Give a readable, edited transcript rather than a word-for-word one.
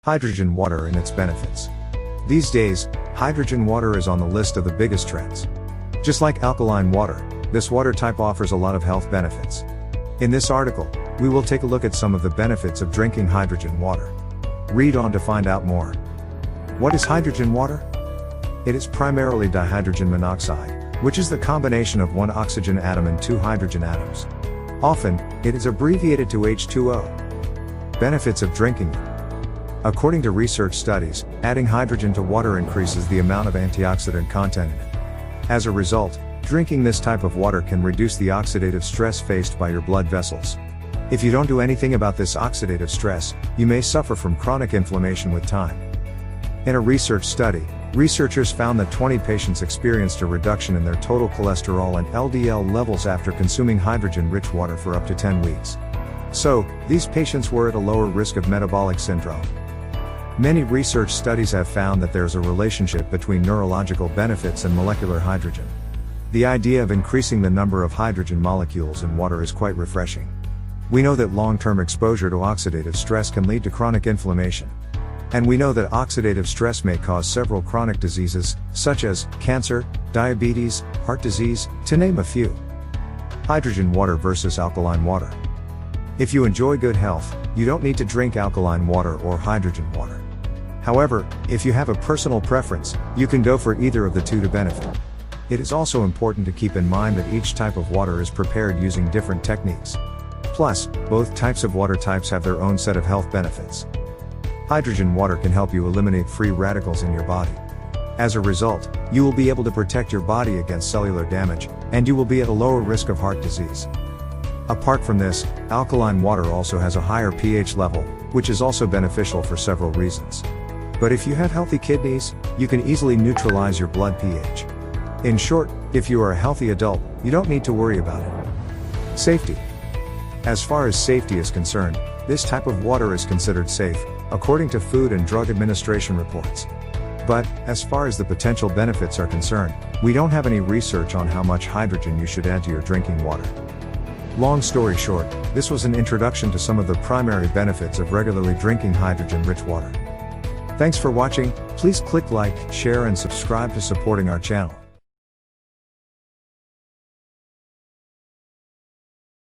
Hydrogen water and its benefits. These days, hydrogen water is on the list of the biggest trends. Just like alkaline water, this water type offers a lot of health benefits. In this article, we will take a look at some of the benefits of drinking hydrogen water. Read on to find out more. What is hydrogen water? It is primarily dihydrogen monoxide, which is the combination of one oxygen atom and two hydrogen atoms. Often, it is abbreviated to H2O. Benefits of drinking it. According to research studies, adding hydrogen to water increases the amount of antioxidant content in it. As a result, drinking this type of water can reduce the oxidative stress faced by your blood vessels. If you don't do anything about this oxidative stress, you may suffer from chronic inflammation with time. In a research study, researchers found that 20 patients experienced a reduction in their total cholesterol and LDL levels after consuming hydrogen-rich water for up to 10 weeks. So, these patients were at a lower risk of metabolic syndrome. Many research studies have found that there's a relationship between neurological benefits and molecular hydrogen. The idea of increasing the number of hydrogen molecules in water is quite refreshing. We know that long-term exposure to oxidative stress can lead to chronic inflammation. And we know that oxidative stress may cause several chronic diseases, such as cancer, diabetes, heart disease, to name a few. Hydrogen water versus alkaline water. If you enjoy good health, you don't need to drink alkaline water or hydrogen water. However, if you have a personal preference, you can go for either of the two to benefit. It is also important to keep in mind that each type of water is prepared using different techniques. Plus, both types of water types have their own set of health benefits. Hydrogen water can help you eliminate free radicals in your body. As a result, you will be able to protect your body against cellular damage, and you will be at a lower risk of heart disease. Apart from this, alkaline water also has a higher pH level, which is also beneficial for several reasons. But if you have healthy kidneys, you can easily neutralize your blood pH. In short, if you are a healthy adult, you don't need to worry about it. Safety. As far as safety is concerned, this type of water is considered safe, according to Food and Drug Administration reports. But, as far as the potential benefits are concerned, we don't have any research on how much hydrogen you should add to your drinking water. Long story short, this was an introduction to some of the primary benefits of regularly drinking hydrogen-rich water. Thanks for watching. Please click like, share and subscribe to supporting our channel.